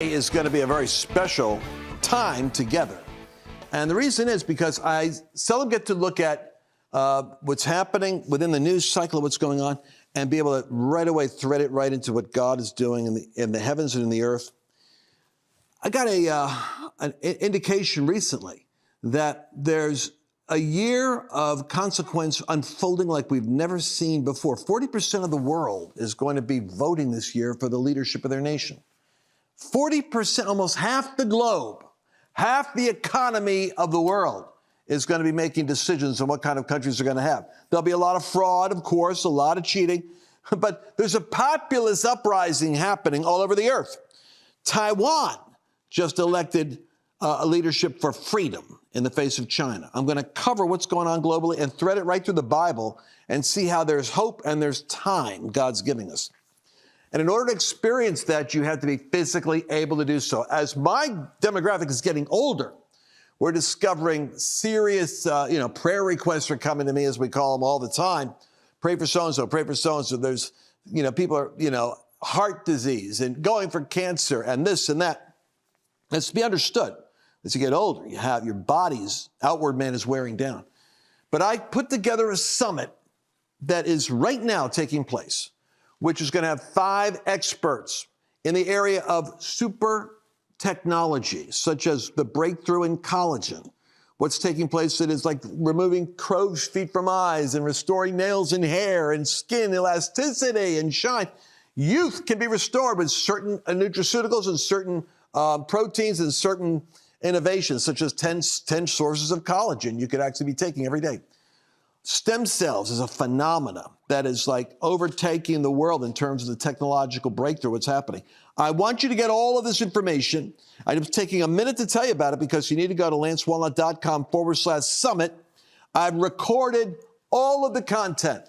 Is going to be a very special time together. And the reason is because I seldom get to look at what's happening within the news cycle of what's going on and be able to right away thread it right into what God is doing in the heavens and in the earth. I got an indication recently that there's a year of consequence unfolding like we've never seen before. 40% of the world is going to be voting this year for the leadership of their nation. 40%, almost half the globe, half the economy of the world is going to be making decisions on what kind of countries they're going to have. There'll be a lot of fraud, of course, a lot of cheating, but there's a populist uprising happening all over the earth. Taiwan just elected a leadership for freedom in the face of China. I'm going to cover what's going on globally and thread it right through the Bible and see how there's hope and there's time God's giving us. And in order to experience that, you have to be physically able to do so. As my demographic is getting older, we're discovering serious, prayer requests are coming to me, as we call them, all the time. Pray for so-and-so, pray for so-and-so. There's, people are, heart disease and going for cancer and this and that. It's to be understood. As you get older, you have your body's outward man is wearing down. But I put together a summit that is right now taking place, which is going to have 5 experts in the area of super technology, such as the breakthrough in collagen, what's taking place that is like removing crow's feet from eyes and restoring nails and hair and skin elasticity and shine. Youth can be restored with certain nutraceuticals and certain proteins and certain innovations, such as 10 sources of collagen you could actually be taking every day. Stem cells is a phenomena that is like overtaking the world in terms of the technological breakthrough, what's happening. I want you to get all of this information. I'm taking a minute to tell you about it because you need to go to lancewallnau.com/summit. I've recorded all of the content.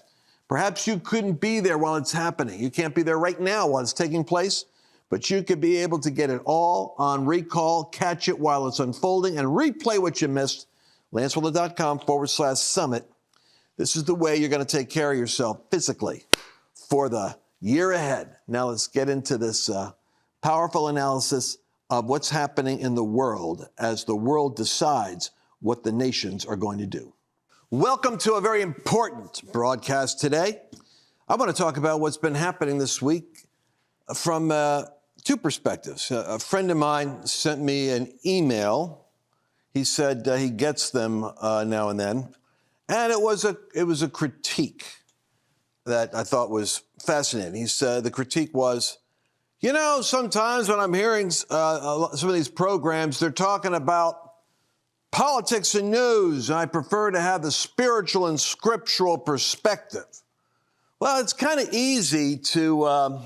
Perhaps you couldn't be there while it's happening. You can't be there right now while it's taking place, but you could be able to get it all on recall, catch it while it's unfolding, and replay what you missed. lancewallnau.com/summit. This is the way you're going to take care of yourself physically for the year ahead. Now let's get into this powerful analysis of what's happening in the world as the world decides what the nations are going to do. Welcome to a very important broadcast today. I want to talk about what's been happening this week from 2 perspectives. A friend of mine sent me an email. He said he gets them now and then. And it was a critique that I thought was fascinating. He said the critique was, sometimes when I'm hearing some of these programs, they're talking about politics and news, and I prefer to have the spiritual and scriptural perspective. Well, it's kind of easy to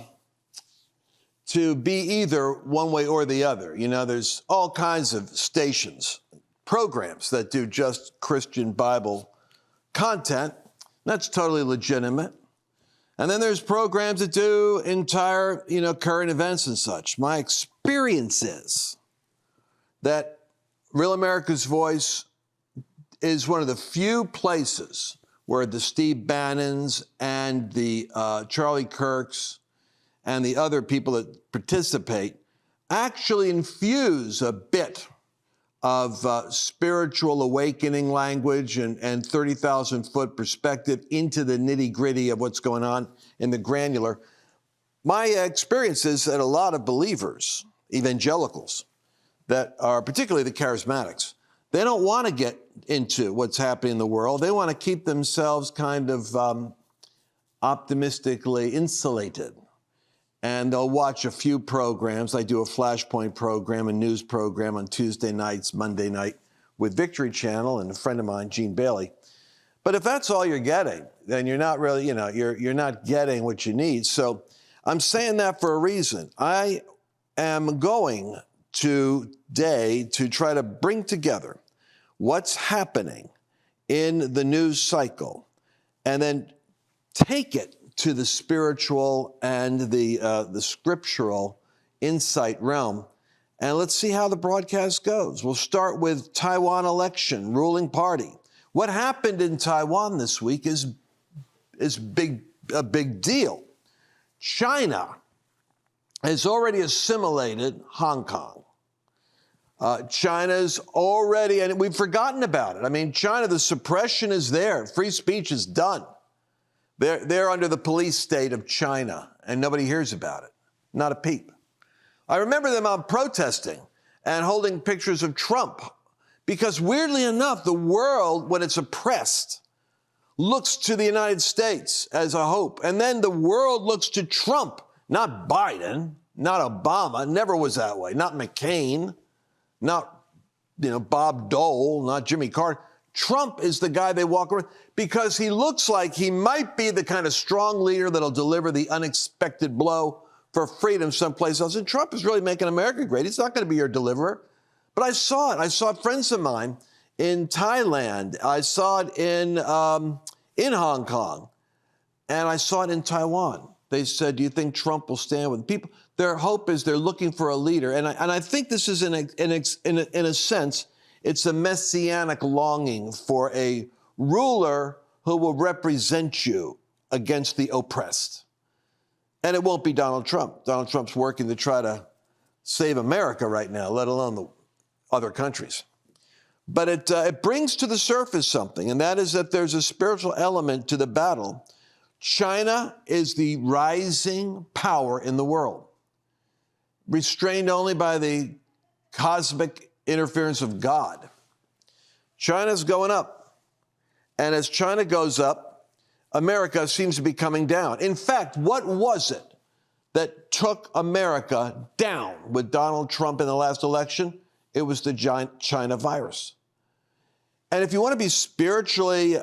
be either one way or the other. There's all kinds of stations, programs that do just Christian Bible content. That's totally legitimate. And then there's programs that do entire, current events and such. My experience is that Real America's Voice is one of the few places where the Steve Bannons and the Charlie Kirks and the other people that participate actually infuse a bit of spiritual awakening language and 30,000-foot perspective into the nitty-gritty of what's going on in the granular. My experience is that a lot of believers, evangelicals, that are particularly the charismatics, they don't want to get into what's happening in the world. They want to keep themselves kind of optimistically insulated. And they'll watch a few programs. I do a Flashpoint program, a news program on Tuesday nights, Monday night with Victory Channel and a friend of mine, Gene Bailey. But if that's all you're getting, then you're not really, you're not getting what you need. So I'm saying that for a reason. I am going today to try to bring together what's happening in the news cycle and then take it to the spiritual and the scriptural insight realm. And let's see how the broadcast goes. We'll start with Taiwan election, ruling party. What happened in Taiwan this week is a big deal. China has already assimilated Hong Kong. China's already, and we've forgotten about it. I mean, China, the suppression is there. Free speech is done. They're under the police state of China, and nobody hears about it. Not a peep. I remember them out protesting and holding pictures of Trump because, weirdly enough, the world, when it's oppressed, looks to the United States as a hope. And then the world looks to Trump, not Biden, not Obama, never was that way, not McCain, not Bob Dole, not Jimmy Carter. Trump is the guy they walk around because he looks like he might be the kind of strong leader that'll deliver the unexpected blow for freedom someplace else. And Trump is really making America great. He's not going to be your deliverer. But I saw it. I saw friends of mine in Thailand. I saw it in Hong Kong. And I saw it in Taiwan. They said, do you think Trump will stand with people? Their hope is they're looking for a leader. And I think this is, in a sense, it's a messianic longing for a ruler who will represent you against the oppressed. And it won't be Donald Trump. Donald Trump's working to try to save America right now, let alone the other countries. But it brings to the surface something, and that is that there's a spiritual element to the battle. China is the rising power in the world, restrained only by the cosmic interference of God. China's going up. And as China goes up, America seems to be coming down. In fact, what was it that took America down with Donald Trump in the last election? It was the giant China virus. And if you want to be spiritually,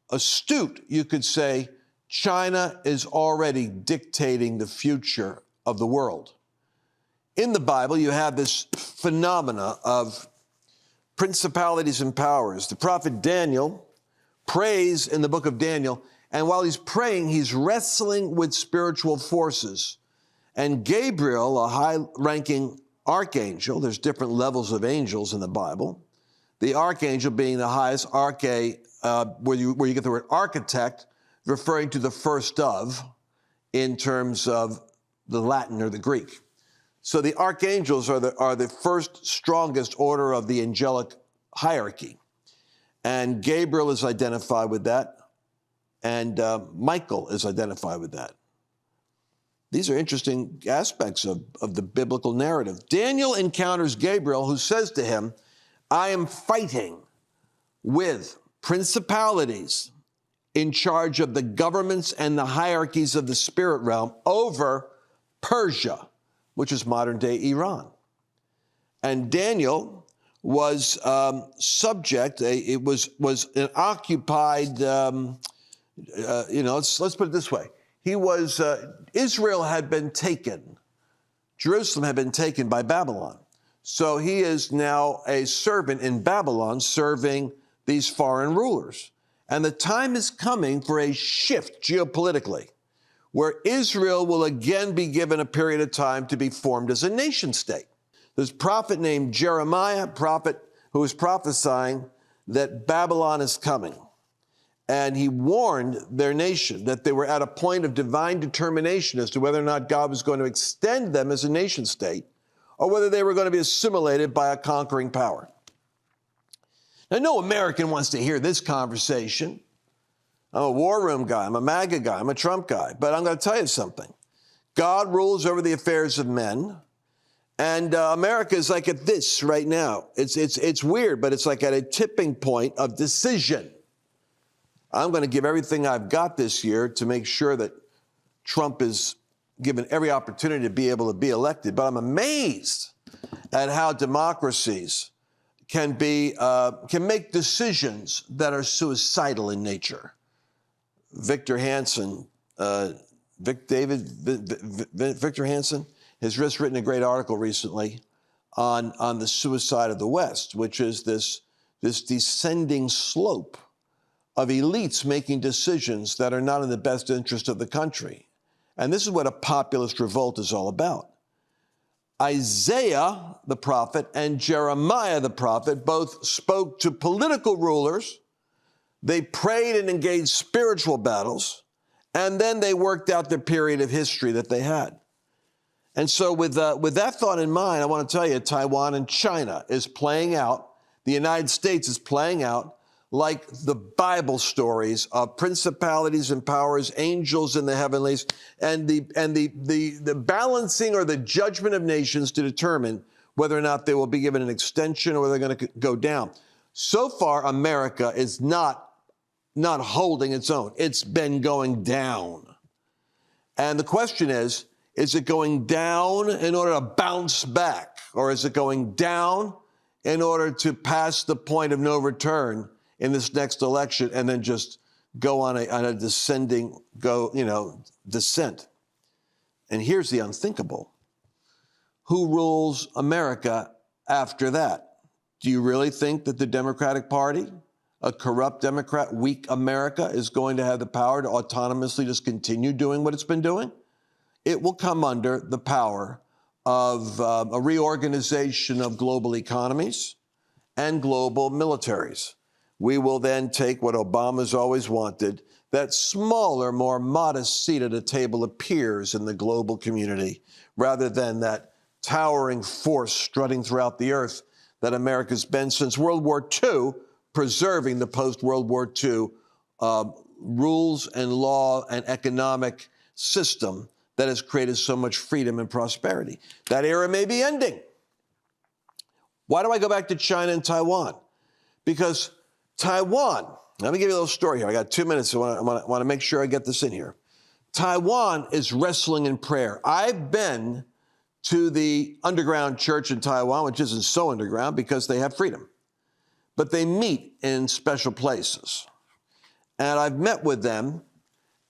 astute, you could say China is already dictating the future of the world. In the Bible, you have this phenomena of principalities and powers. The prophet Daniel prays in the book of Daniel, and while he's praying, he's wrestling with spiritual forces. And Gabriel, a high-ranking archangel, there's different levels of angels in the Bible, the archangel being the highest, arche, where you get the word architect, referring to the first of, in terms of the Latin or the Greek. So the archangels are the first strongest order of the angelic hierarchy. And Gabriel is identified with that, and Michael is identified with that. These are interesting aspects of the biblical narrative. Daniel encounters Gabriel, who says to him, I am fighting with principalities in charge of the governments and the hierarchies of the spirit realm over Persia, which is modern-day Iran. And Daniel was subject, it was an occupied, let's put it this way. He was, Israel had been taken. Jerusalem had been taken by Babylon. So he is now a servant in Babylon serving these foreign rulers. And the time is coming for a shift geopolitically, where Israel will again be given a period of time to be formed as a nation state. There's a prophet named Jeremiah, prophet who is prophesying that Babylon is coming. And he warned their nation that they were at a point of divine determination as to whether or not God was going to extend them as a nation state or whether they were going to be assimilated by a conquering power. Now, no American wants to hear this conversation. I'm a war room guy. I'm a MAGA guy. I'm a Trump guy. But I'm going to tell you something. God rules over the affairs of men. And America is like at this right now. It's weird, but it's like at a tipping point of decision. I'm going to give everything I've got this year to make sure that Trump is given every opportunity to be able to be elected. But I'm amazed at how democracies can make decisions that are suicidal in nature. Victor Hansen, Victor Hansen has just written a great article recently on the suicide of the West, which is this descending slope of elites making decisions that are not in the best interest of the country. And this is what a populist revolt is all about. Isaiah, the prophet, and Jeremiah, the prophet, both spoke to political rulers. They prayed and engaged spiritual battles. And then they worked out the period of history that they had. And so with that thought in mind, I want to tell you, Taiwan and China is playing out, the United States is playing out like the Bible stories of principalities and powers, angels in the heavenlies, and the balancing or the judgment of nations to determine whether or not they will be given an extension or they're going to go down. So far, America is not holding its own. It's been going down. And the question is it going down in order to bounce back? Or is it going down in order to pass the point of no return in this next election and then just go on a descent? And here's the unthinkable. Who rules America after that? Do you really think that the Democratic Party, a corrupt Democrat, weak America, is going to have the power to autonomously just continue doing what it's been doing? It will come under the power of a reorganization of global economies and global militaries. We will then take what Obama's always wanted, that smaller, more modest seat at a table of peers in the global community, rather than that towering force strutting throughout the earth that America's been since World War II, preserving the post-World War II rules and law and economic system that has created so much freedom and prosperity. That era may be ending. Why do I go back to China and Taiwan? Because Taiwan, let me give you a little story here. I got 2 minutes, so I want to make sure I get this in here. Taiwan is wrestling in prayer. I've been to the underground church in Taiwan, which isn't so underground because they have freedom. But they meet in special places. And I've met with them.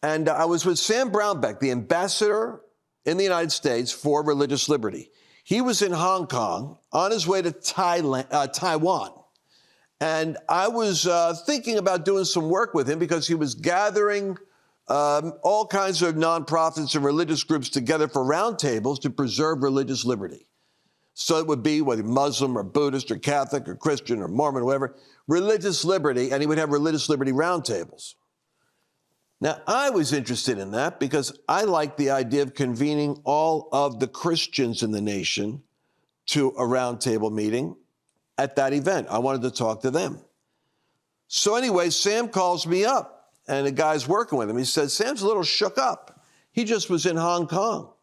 And I was with Sam Brownback, the ambassador in the United States for religious liberty. He was in Hong Kong on his way to Taiwan. And I was thinking about doing some work with him because he was gathering all kinds of nonprofits and religious groups together for roundtables to preserve religious liberty. So it would be whether Muslim or Buddhist or Catholic or Christian or Mormon or whatever, religious liberty, and he would have religious liberty roundtables. Now, I was interested in that because I like the idea of convening all of the Christians in the nation to a roundtable meeting at that event. I wanted to talk to them. So anyway, Sam calls me up, and the guy's working with him. He said, Sam's a little shook up. He just was in Hong Kong.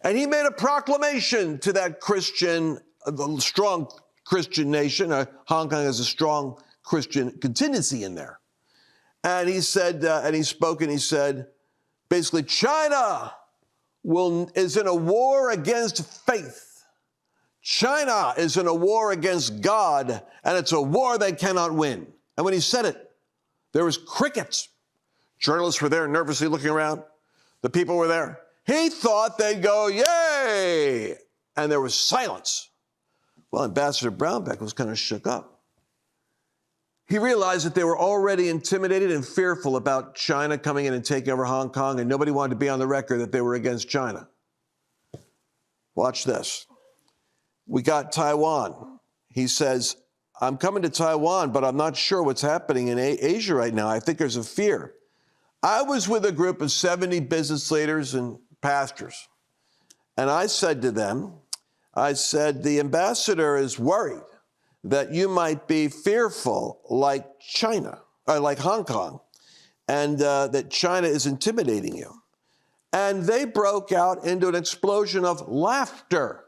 And he made a proclamation to that Christian, strong Christian nation. Hong Kong has a strong Christian contingency in there. And he said, and he spoke and he said, basically, China is in a war against faith. China is in a war against God, and it's a war they cannot win. And when he said it, there was crickets. Journalists were there nervously looking around. The people were there. He thought they'd go, yay! And there was silence. Well, Ambassador Brownback was kind of shook up. He realized that they were already intimidated and fearful about China coming in and taking over Hong Kong, and nobody wanted to be on the record that they were against China. Watch this. We got Taiwan. He says, I'm coming to Taiwan, but I'm not sure what's happening in Asia right now. I think there's a fear. I was with a group of 70 business leaders and pastors, and I said to them, the ambassador is worried that you might be fearful like China, or like Hong Kong, and that China is intimidating you. And they broke out into an explosion of laughter.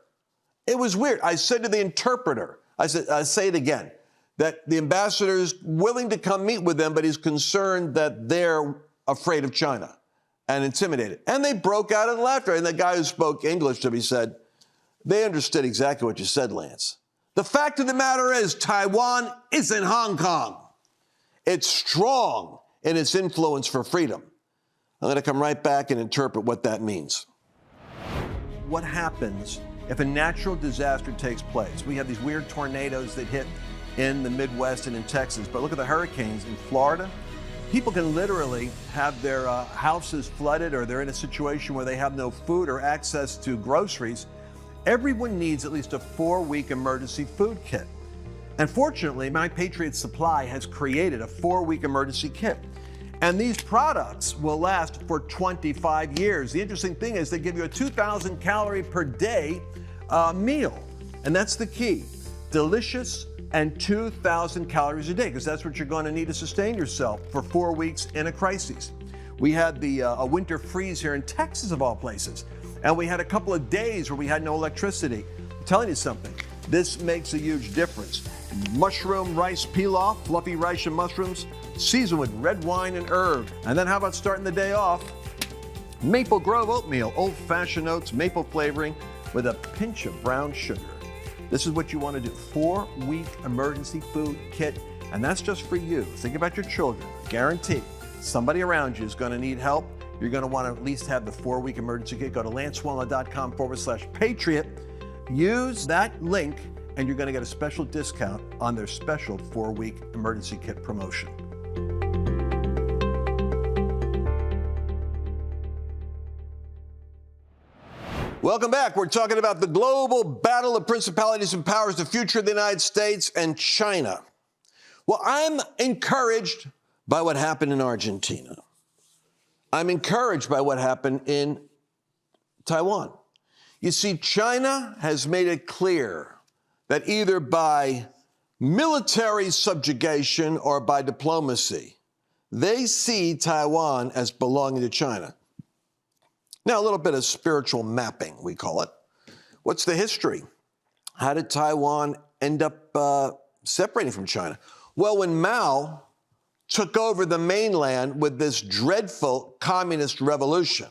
It was weird. I said to the interpreter, I say it again, that the ambassador is willing to come meet with them, but he's concerned that they're afraid of China and intimidated. And they broke out in laughter. And the guy who spoke English to me said, they understood exactly what you said, Lance. The fact of the matter is Taiwan isn't Hong Kong. It's strong in its influence for freedom. I'm going to come right back and interpret what that means. What happens if a natural disaster takes place? We have these weird tornadoes that hit in the Midwest and in Texas, but look at the hurricanes in Florida. People can literally have their houses flooded, or they're in a situation where they have no food or access to groceries. Everyone needs at least a 4-week emergency food kit. And fortunately, My Patriot Supply has created a 4-week emergency kit. And these products will last for 25 years. The interesting thing is they give you a 2,000 calorie per day meal. And that's the key. Delicious and 2,000 calories a day, because that's what you're going to need to sustain yourself for 4 weeks in a crisis. We had a winter freeze here in Texas, of all places. And we had a couple of days where we had no electricity. I'm telling you something, this makes a huge difference. Mushroom rice pilaf, fluffy rice and mushrooms, seasoned with red wine and herb. And then how about starting the day off? Maple Grove oatmeal, old-fashioned oats, maple flavoring with a pinch of brown sugar. This is what you want to do. 4-week emergency food kit, and that's just for you. Think about your children. Guaranteed, somebody around you is going to need help. You're going to want to at least have the 4-week emergency kit. Go to lancewallnau.com/patriot. Use that link, and you're going to get a special discount on their special 4-week emergency kit promotion. Welcome back. We're talking about the global battle of principalities and powers, the future of the United States and China. Well, I'm encouraged by what happened in Argentina. I'm encouraged by what happened in Taiwan. You see, China has made it clear that either by military subjugation or by diplomacy, they see Taiwan as belonging to China. Now, a little bit of spiritual mapping, we call it. What's the history? How did Taiwan end up separating from China? Well, when Mao took over the mainland with this dreadful communist revolution,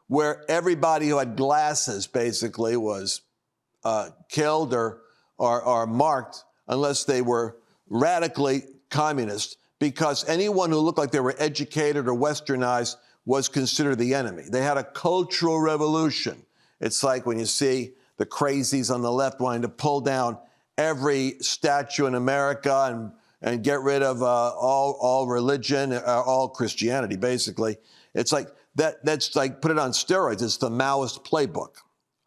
where everybody who had glasses basically was killed or marked unless they were radically communist, because anyone who looked like they were educated or westernized was considered the enemy. They had a cultural revolution. It's like when you see the crazies on the left wanting to pull down every statue in America and get rid of all religion, all Christianity, basically. It's like that's like put it on steroids. It's the Maoist playbook.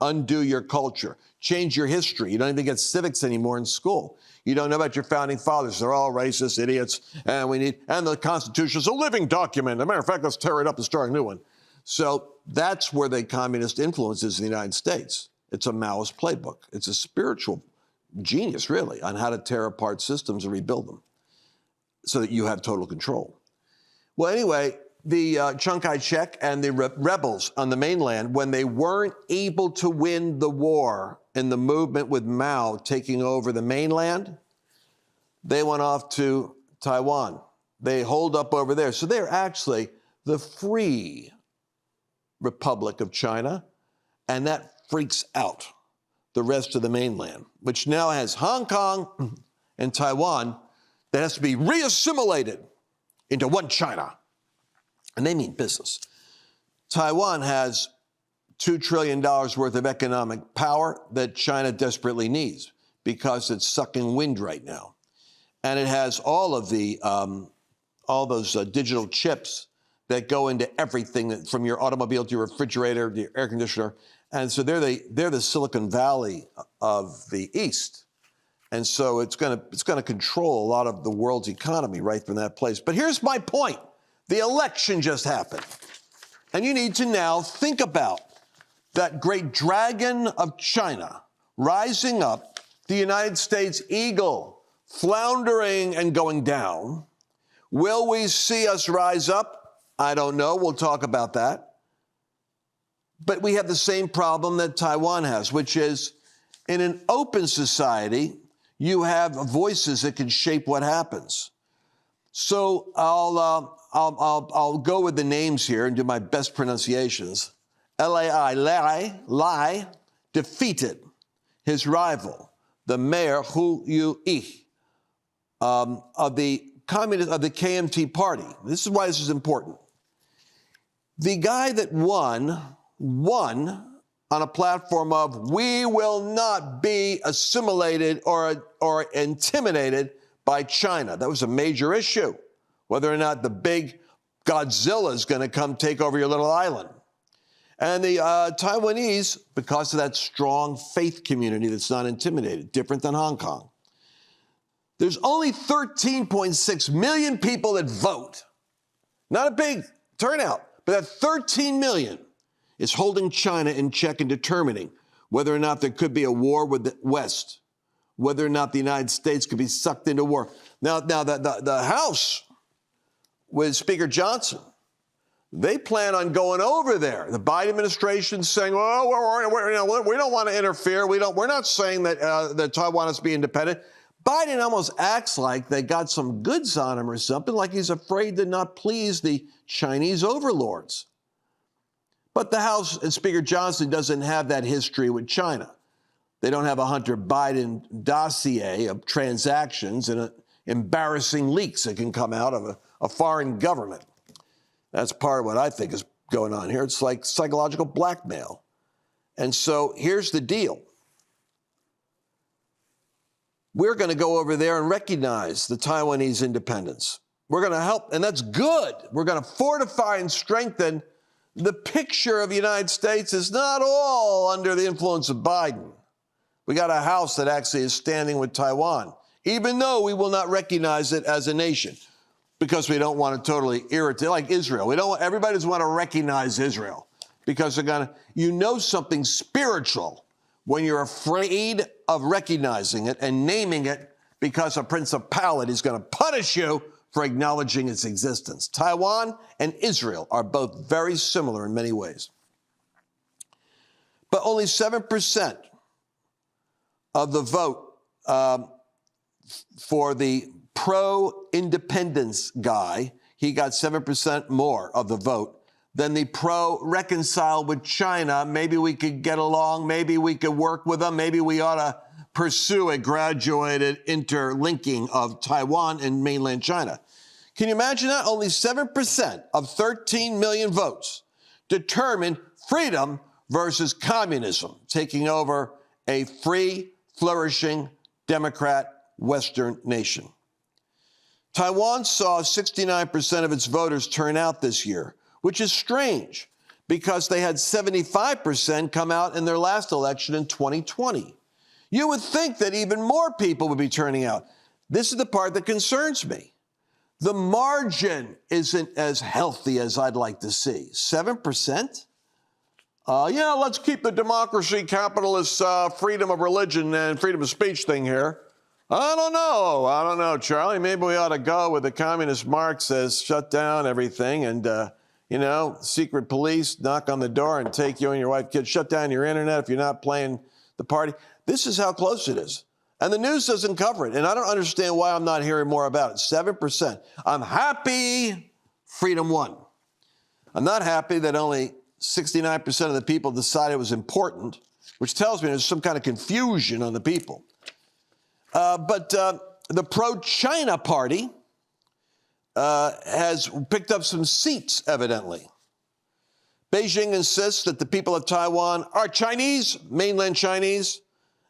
Undo your culture. Change your history. You don't even get civics anymore in school. You don't know about your founding fathers. They're all racist idiots, and the Constitution is a living document. As a matter of fact, let's tear it up and start a new one. So that's where the communist influence is in the United States. It's a Maoist playbook. It's a spiritual genius, really, on how to tear apart systems and rebuild them so that you have total control. Well, anyway, the Chiang Kai-shek and the rebels on the mainland, when they weren't able to win the war in the movement with Mao taking over the mainland, they went off to Taiwan. They holed up over there. So they're actually the Free Republic of China, and that freaks out the rest of the mainland, which now has Hong Kong and Taiwan that has to be reassimilated into one China. And they mean business. Taiwan has $2 trillion worth of economic power that China desperately needs because it's sucking wind right now. And it has all of the, all those digital chips that go into everything from your automobile to your refrigerator to your air conditioner. And so they're the Silicon Valley of the East. And so it's going to control a lot of the world's economy right from that place. But here's my point. The election just happened. And you need to now think about that great dragon of China rising up, the United States eagle floundering and going down. Will we see us rise up? I don't know. We'll talk about that. But we have the same problem that Taiwan has, which is in an open society, you have voices that can shape what happens. So I'll go with the names here and do my best pronunciations. Lai defeated his rival, the mayor Hu Yu-ih of the KMT party. This is why this is important. The guy that won on a platform of we will not be assimilated or intimidated by China. That was a major issue, whether or not the big Godzilla is going to come take over your little island. And the Taiwanese, because of that strong faith community that's not intimidated, different than Hong Kong. There's only 13.6 million people that vote Not a big turnout, but that 13 million is holding China in check and determining whether or not there could be a war with the West, whether or not the United States could be sucked into war. Now the House with Speaker Johnson, they plan on going over there. The Biden administration saying, "Well, we don't want to interfere. We're not saying that Taiwan is to be independent." Biden almost acts like they got some goods on him or something, like he's afraid to not please the Chinese overlords. But the House and Speaker Johnson doesn't have that history with China. They don't have a Hunter Biden dossier of transactions and embarrassing leaks that can come out of a foreign government. That's part of what I think is going on here. It's like psychological blackmail. And so here's the deal. We're going to go over there and recognize the Taiwanese independence. We're going to help, and that's good. We're going to fortify and strengthen the picture of the United States is not all under the influence of Biden. We got a House that actually is standing with Taiwan, even though we will not recognize it as a nation, because we don't want to totally irritate, like Israel. Everybody doesn't want to recognize Israel because they're going to, something spiritual when you're afraid of recognizing it and naming it because a principality is going to punish you for acknowledging its existence. Taiwan and Israel are both very similar in many ways. But only 7% of the vote for the pro-independence guy, he got 7% more of the vote than the pro-reconcile with China. Maybe we could get along. Maybe we could work with them. Maybe we ought to pursue a graduated interlinking of Taiwan and mainland China. Can you imagine that? Only 7% of 13 million votes determined freedom versus communism, taking over a free, flourishing, Democrat Western nation. Taiwan saw 69% of its voters turn out this year, which is strange because they had 75% come out in their last election in 2020. You would think that even more people would be turning out. This is the part that concerns me. The margin isn't as healthy as I'd like to see. 7%? Let's keep the democracy, capitalist, freedom of religion and freedom of speech thing here. I don't know, Charlie. Maybe we ought to go with the communist Marxists, shut down everything, and, secret police knock on the door and take you and your wife, kids, shut down your internet if you're not playing the party. This is how close it is. And the news doesn't cover it. And I don't understand why I'm not hearing more about it. 7%. I'm happy freedom won. I'm not happy that only 69% of the people decided it was important, which tells me there's some kind of confusion on the people. But the pro-China party has picked up some seats, evidently. Beijing insists that the people of Taiwan are Chinese, mainland Chinese,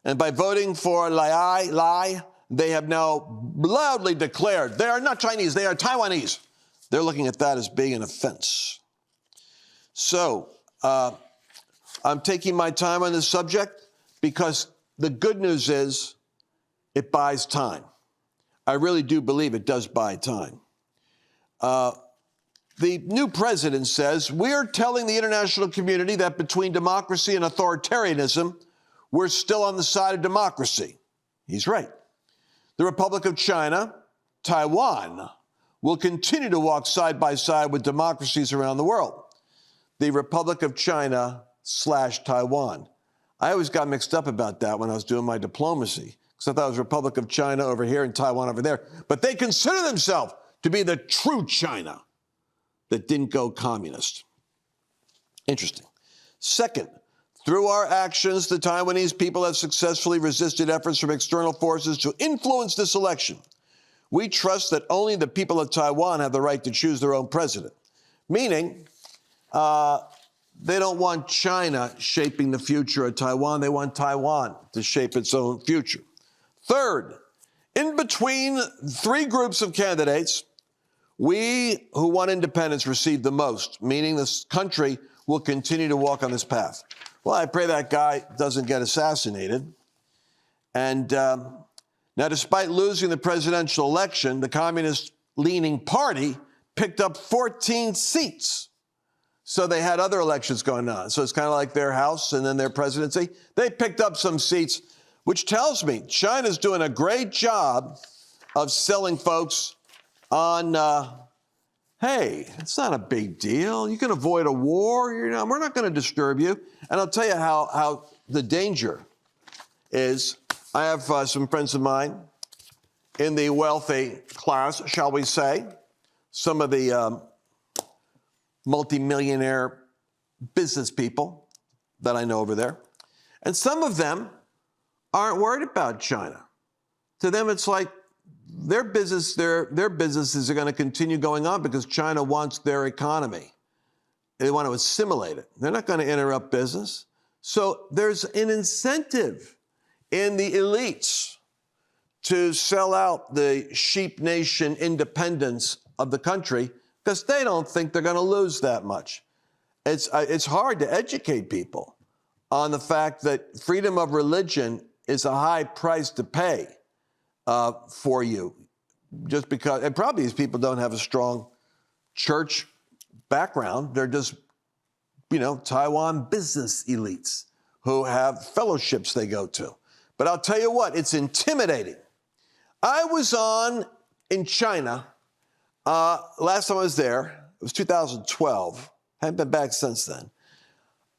and by voting for Lai, they have now loudly declared they are not Chinese, they are Taiwanese. They're looking at that as being an offense. So I'm taking my time on this subject because the good news is it buys time. I really do believe it does buy time. The new president says, we're telling the international community that between democracy and authoritarianism, we're still on the side of democracy. He's right. The Republic of China, Taiwan, will continue to walk side by side with democracies around the world. The Republic of China / Taiwan. I always got mixed up about that when I was doing my diplomacy, because I thought it was Republic of China over here and Taiwan over there. But they consider themselves to be the true China that didn't go communist. Interesting. Second, through our actions, the Taiwanese people have successfully resisted efforts from external forces to influence this election. We trust that only the people of Taiwan have the right to choose their own president, meaning they don't want China shaping the future of Taiwan. They want Taiwan to shape its own future. Third, in between three groups of candidates, we who want independence receive the most, meaning this country will continue to walk on this path. Well, I pray that guy doesn't get assassinated. And now, despite losing the presidential election, the communist-leaning party picked up 14 seats. So they had other elections going on. So it's kind of like their House and then their presidency. They picked up some seats, which tells me China's doing a great job of selling folks on, hey, it's not a big deal. You can avoid a war. We're not going to disturb you. And I'll tell you how the danger is. I have some friends of mine in the wealthy class, shall we say, some of the multimillionaire business people that I know over there. And some of them aren't worried about China. To them, it's like their businesses are going to continue going on because China wants their economy. They want to assimilate it. They're not going to interrupt business. So there's an incentive in the elites to sell out the sheep nation independence of the country because they don't think they're going to lose that much. It's hard to educate people on the fact that freedom of religion is a high price to pay for you, just because, and probably these people don't have a strong church background. They're just, Taiwan business elites who have fellowships they go to. But I'll tell you what, it's intimidating. I was in China, last time I was there, it was 2012. Haven't been back since then.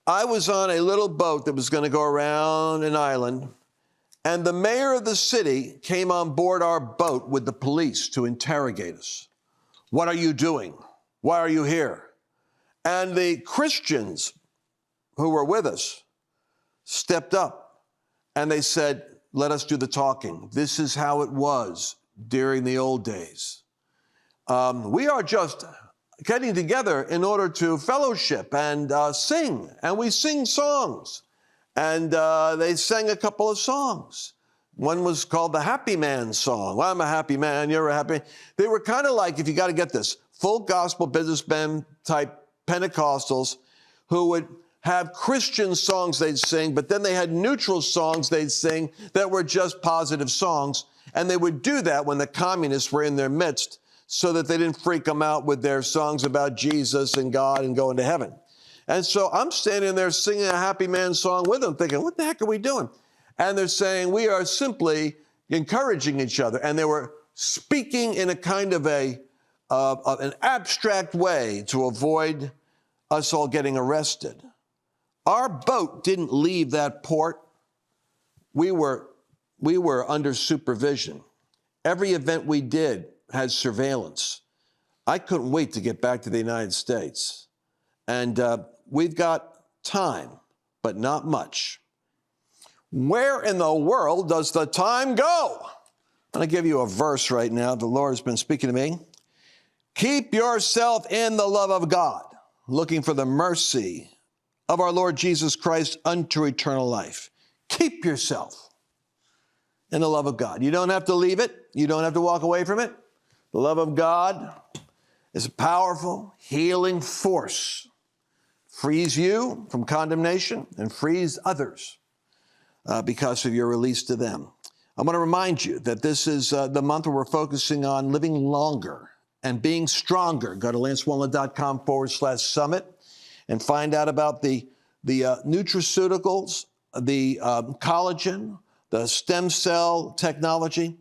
I was on a little boat that was going to go around an island, and the mayor of the city came on board our boat with the police to interrogate us. What are you doing? Why are you here? And the Christians who were with us stepped up and they said, let us do the talking. This is how it was during the old days. We are just getting together in order to fellowship and sing, and we sing songs. And they sang a couple of songs. One was called the Happy Man song. Well, I'm a happy man, you're a happy man. They were kind of like, if you got to get this, full gospel businessmen type Pentecostals who would have Christian songs they'd sing, but then they had neutral songs they'd sing that were just positive songs. And they would do that when the communists were in their midst so that they didn't freak them out with their songs about Jesus and God and going to heaven. And so I'm standing there singing a Happy Man song with them thinking, what the heck are we doing? And they're saying, we are simply encouraging each other. And they were speaking in a kind of an abstract way to avoid us all getting arrested. Our boat didn't leave that port. We were under supervision. Every event we did had surveillance. I couldn't wait to get back to the United States. And we've got time, but not much. Where in the world does the time go? I'm going to give you a verse right now. The Lord has been speaking to me. Keep yourself in the love of God, looking for the mercy of our Lord Jesus Christ unto eternal life. Keep yourself in the love of God. You don't have to leave it. You don't have to walk away from it. The love of God is a powerful, healing force. Frees you from condemnation and frees others because of your release to them. I want to remind you that this is the month where we're focusing on living longer and being stronger. Go to lancewallnau.com/summit and find out about the nutraceuticals, the collagen, the stem cell technology,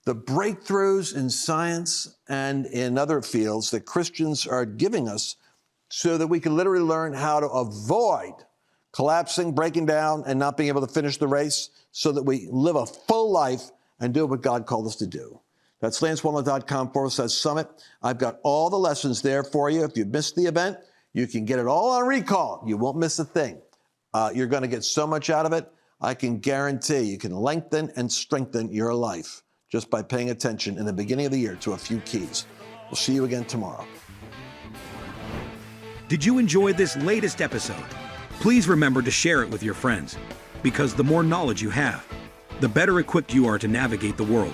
the breakthroughs in science and in other fields that Christians are giving us so that we can literally learn how to avoid collapsing, breaking down, and not being able to finish the race so that we live a full life and do what God called us to do. That's lancewallnau.com/summit. I've got all the lessons there for you. If you missed the event, you can get it all on recall. You won't miss a thing. You're going to get so much out of it. I can guarantee you can lengthen and strengthen your life just by paying attention in the beginning of the year to a few keys. We'll see you again tomorrow. Did you enjoy this latest episode? Please remember to share it with your friends, because the more knowledge you have, the better equipped you are to navigate the world.